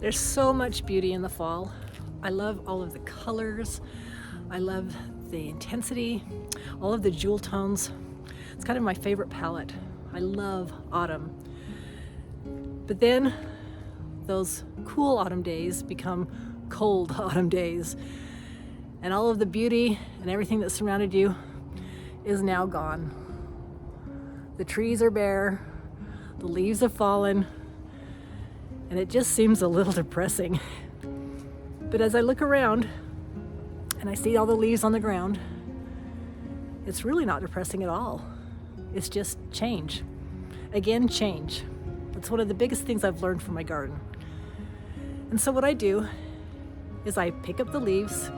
There's so much beauty in the fall. I love all of the colors. I love the intensity, all of the jewel tones. It's kind of my favorite palette. I love autumn. But then those cool autumn days become cold autumn days. And all of the beauty and everything that surrounded you is now gone. The trees are bare, the leaves have fallen, and it just seems a little depressing. But as I look around and I see all the leaves on the ground, it's really not depressing at all. It's just change. Again, change. That's one of the biggest things I've learned from my garden. And so what I do is I pick up the leaves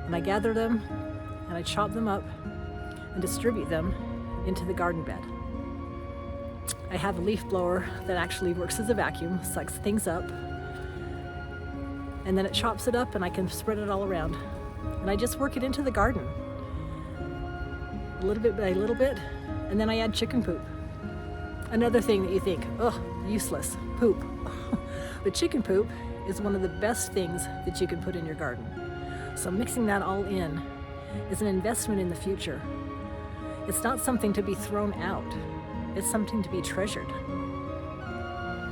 and I gather them and I chop them up and distribute them into the garden bed. I have a leaf blower that actually works as a vacuum, sucks things up, and then it chops it up and I can spread it all around. And I just work it into the garden, a little bit by a little bit, and then I add chicken poop. Another thing that you think, oh, useless, poop. But chicken poop is one of the best things that you can put in your garden. So mixing that all in is an investment in the future. It's not something to be thrown out. It's something to be treasured.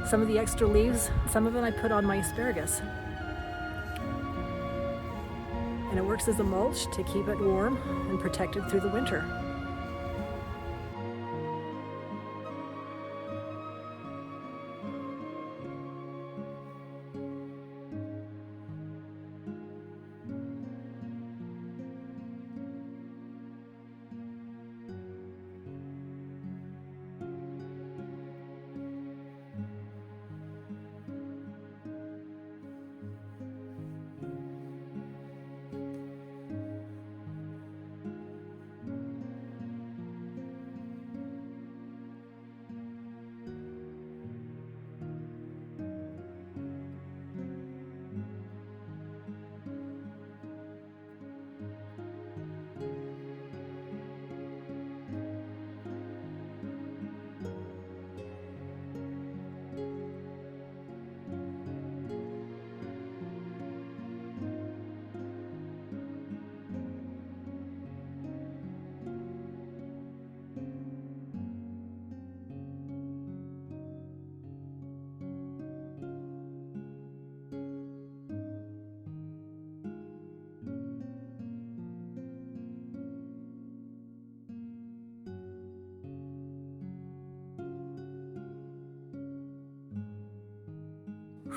Some of the extra leaves, some of it I put on my asparagus. And it works as a mulch to keep it warm and protected through the winter.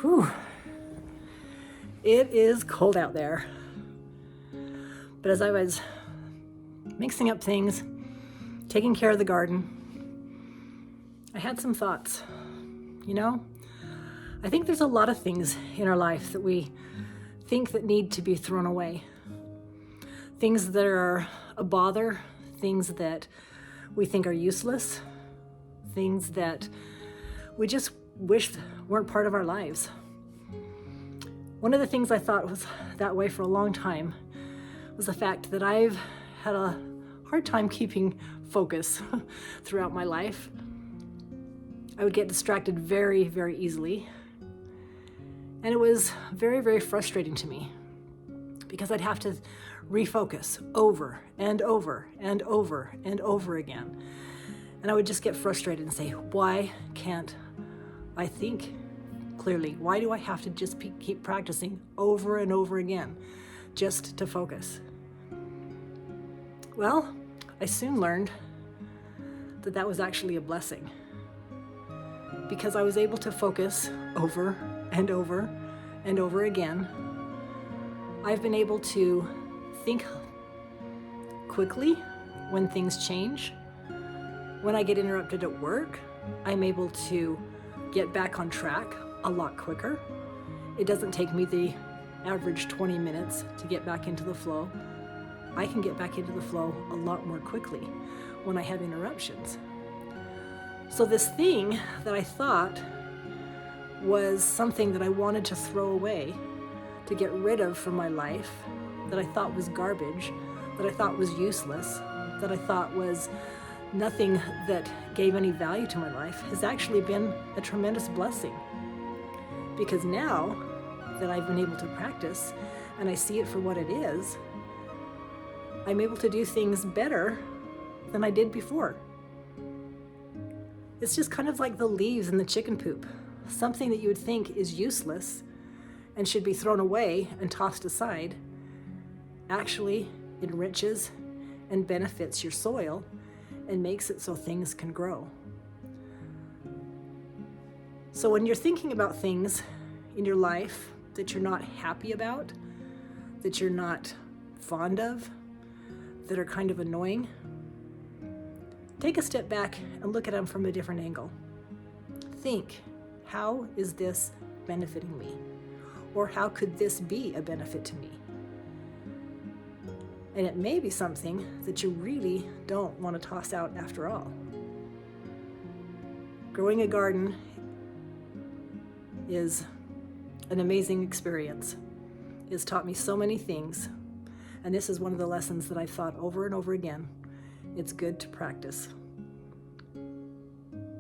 Whew. It is cold out there. But as I was mixing up things, taking care of the garden, I had some thoughts. You know, I think there's a lot of things in our life that we think that need to be thrown away. Things that are a bother, things that we think are useless, things that we just wish weren't part of our lives. One of the things I thought was that way for a long time was the fact that I've had a hard time keeping focus throughout my life. I would get distracted very, very easily. And it was very, very frustrating to me because I'd have to refocus over and over and over and over again. And I would just get frustrated and say, why can't I think clearly? Why do I have to just keep practicing over and over again just to focus? Well, I soon learned that that was actually a blessing because I was able to focus over and over and over again. I've been able to think quickly when things change. When I get interrupted at work, I'm able to get back on track a lot quicker. It doesn't take me the average 20 minutes to get back into the flow. I can get back into the flow a lot more quickly when I have interruptions. So this thing that I thought was something that I wanted to throw away, to get rid of from my life, that I thought was garbage, that I thought was useless, that I thought was nothing that gave any value to my life, has actually been a tremendous blessing. Because now that I've been able to practice and I see it for what it is, I'm able to do things better than I did before. It's just kind of like the leaves in the chicken poop. Something that you would think is useless and should be thrown away and tossed aside actually enriches and benefits your soil and makes it so things can grow. So when you're thinking about things in your life that you're not happy about, that you're not fond of, that are kind of annoying, take a step back and look at them from a different angle. Think, how is this benefiting me? Or how could this be a benefit to me? And it may be something that you really don't want to toss out after all. Growing a garden is an amazing experience. It's taught me so many things, and this is one of the lessons that I've thought over and over again. It's good to practice.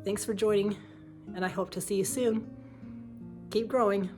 Thanks for joining, and I hope to see you soon. Keep growing.